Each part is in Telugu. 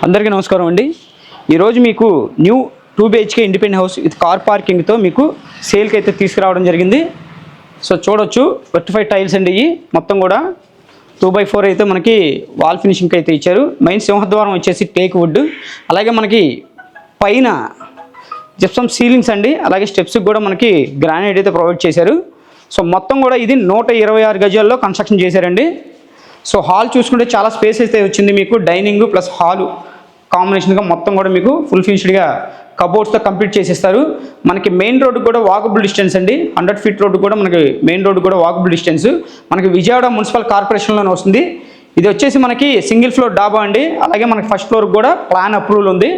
అందరికీ నమస్కారం అండి. ఈరోజు మీకు new 2 BHK independent house with car పార్కింగ్తో మీకు సేల్కి అయితే తీసుకురావడం జరిగింది. సో చూడొచ్చు, వెర్టిఫైడ్ టైల్స్ అండి. ఇవి మొత్తం కూడా 2x4 అయితే మనకి వాల్ ఫినిషింగ్ అయితే ఇచ్చారు. మెయిన్ సింహద్వారం వచ్చేసి టేక్ వుడ్, అలాగే మనకి పైన జిప్సమ్ సీలింగ్స్ అండి, అలాగే స్టెప్స్కి కూడా మనకి గ్రానైట్ అయితే ప్రొవైడ్ చేశారు. సో మొత్తం కూడా ఇది 126 గజాల్లో కన్స్ట్రక్షన్ చేశారండి. సో హాల్ చూసుకుంటే చాలా స్పేస్ అయితే వచ్చింది మీకు. డైనింగ్ ప్లస్ హాలు కాంబినేషన్గా మొత్తం కూడా మీకు ఫుల్ ఫినిష్డ్గా కబోర్డ్స్తో కంప్లీట్ చేసేస్తారు. మనకి మెయిన్ రోడ్డు కూడా వాకబుల్ డిస్టెన్స్ అండి. 100 ఫీట్ రోడ్డు కూడా మనకి మెయిన్ రోడ్డు కూడా వాకబుల్ డిస్టెన్స్ మనకి విజయవాడ మున్సిపల్ కార్పొరేషన్లోనే వస్తుంది. ఇది వచ్చేసి మనకి సింగిల్ ఫ్లోర్ డాబా అండి. అలాగే మనకి ఫస్ట్ ఫ్లోర్ కూడా ప్లాన్ అప్రూవల్ ఉంది.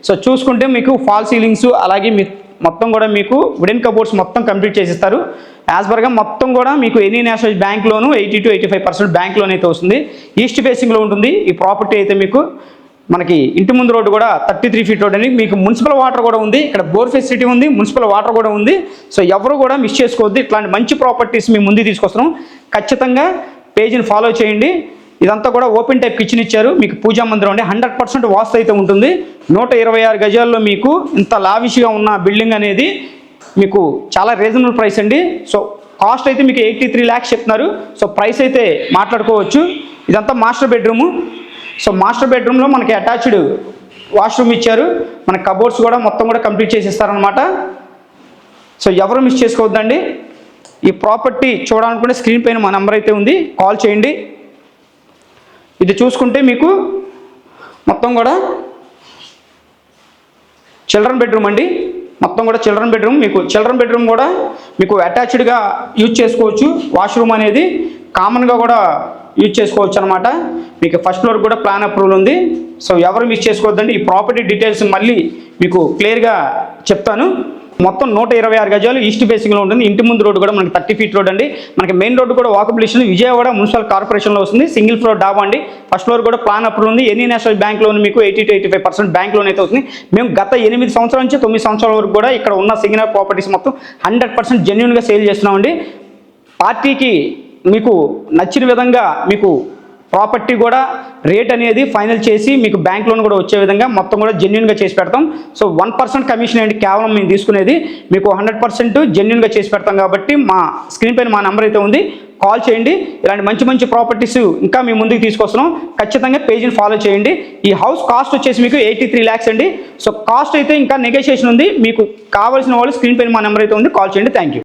సో చూసుకుంటే మీకు ఫాల్ సీలింగ్స్, అలాగే మొత్తం కూడా మీకు వుడెన్ కబోర్డ్స్ మొత్తం కంప్లీట్ చేసిస్తారు. యాజ్ పర్గా మొత్తం కూడా మీకు any national bank loan 80 to 85% bank loan అయితే వస్తుంది. ఈస్ట్ ఫేసింగ్లో ఉంటుంది ఈ ప్రాపర్టీ అయితే. మీకు మనకి ఇంటి ముందు రోడ్డు కూడా 33 ఫీట్ రోడ్ అని, మీకు మున్సిపల్ వాటర్ కూడా ఉంది. ఇక్కడ బోర్ ఫెసిలిటీ ఉంది, మున్సిపల్ వాటర్ కూడా ఉంది. సో ఎవరు కూడా మిస్ చేసుకోవద్దు. ఇట్లాంటి మంచి ప్రాపర్టీస్ మీ ముందు తీసుకొస్తున్నాం. ఖచ్చితంగా పేజీని ఫాలో చేయండి. ఇదంతా కూడా ఓపెన్ టైప్ కిచెన్ ఇచ్చారు. మీకు పూజా మందిరం అండి. 100% వాస్తు అయితే ఉంటుంది. 126 గజాల్లో మీకు ఇంత లావిష్గా ఉన్న బిల్డింగ్ అనేది మీకు చాలా రీజనబుల్ ప్రైస్ అండి. సో కాస్ట్ అయితే మీకు 83 lakhs చెప్తున్నారు. సో ప్రైస్ అయితే మాట్లాడుకోవచ్చు. ఇదంతా మాస్టర్ బెడ్రూము. సో మాస్టర్ బెడ్రూమ్లో మనకి అటాచ్డ్ వాష్రూమ్ ఇచ్చారు. మన కబోర్డ్స్ కూడా మొత్తం కూడా కంప్లీట్ చేసి ఇస్తారనమాట. సో ఎవరు మిస్ చేసుకోవద్దండి. ఈ ప్రాపర్టీ చూడాలనుకుంటే స్క్రీన్ పైన మా నెంబర్ అయితే ఉంది, కాల్ చేయండి. ఇది చూసుకుంటే మీకు మొత్తం కూడా చిల్డ్రన్ బెడ్రూమ్ అండి. మొత్తం కూడా చిల్డ్రన్ బెడ్రూమ్. మీకు చిల్డ్రన్ బెడ్రూమ్ కూడా మీకు అటాచ్డ్గా యూజ్ చేసుకోవచ్చు. వాష్రూమ్ అనేది కామన్గా కూడా యూజ్ చేసుకోవచ్చు అనమాట. మీకు ఫస్ట్ ఫ్లోర్ కూడా ప్లాన్ అప్రూవల్ ఉంది. సో ఎవరు మిస్ చేసుకోవద్దండి. ఈ ప్రాపర్టీ డీటెయిల్స్ మళ్ళీ మీకు క్లియర్గా చెప్తాను. మొత్తం 126 గజాలు ఈస్ట్ ఫేసింగ్లో ఉంటుంది. ఇంటి ముందు రోడ్డు కూడా మనకి 30 ఫీట్ రోడ్ అండి. మనకి మెయిన్ రోడ్డు కూడా వాకబుల్ డిస్టెన్స్ విజయవాడ మున్సిపల్ కార్పొరేషన్లో వస్తుంది. సింగిల్ ఫ్లోర్ డాబా అండి. ఫస్ట్ ఫ్లోర్ కూడా ప్లాన్ అప్రూవల్ ఉంది. ఎనీ నేషనల్ బ్యాంక్ లోన్ మీకు 80 to 85% బ్యాంక్ లోన్ అయితే అవుతుంది. మేము గత 8 సంవత్సరాల నుంచి 9 సంవత్సరాల వరకు కూడా ఇక్కడ ఉన్న సింగిల్ ప్రాపర్టీస్ మొత్తం 100% జెన్యూన్గా సేల్ చేస్తున్నామండి. పార్టీకి మీకు నచ్చిన విధంగా మీకు ప్రాపర్టీ కూడా రేట్ అనేది ఫైనల్ చేసి మీకు బ్యాంక్ లోన్ కూడా వచ్చే విధంగా మొత్తం కూడా జెన్యూన్గా చేసి పెడతాం. సో 1% కమిషన్ అండి కేవలం మేము తీసుకునేది. మీకు 100% జెన్యూన్గా చేసి పెడతాం. కాబట్టి మా స్క్రీన్ పైన మా నెంబర్ అయితే ఉంది, కాల్ చేయండి. ఇలాంటి మంచి మంచి ప్రాపర్టీస్ ఇంకా మీ ముందుకు తీసుకొస్తున్నాం. ఖచ్చితంగా పేజీని ఫాలో చేయండి. ఈ హౌస్ కాస్ట్ వచ్చేసి మీకు 83 lakhs అండి. సో కాస్ట్ అయితే ఇంకా నెగోషియేషన్ ఉంది. మీకు కావాల్సిన వాళ్ళు స్క్రీన్ పైన మా నెంబర్ అయితే ఉంది, కాల్ చేయండి. Thank you.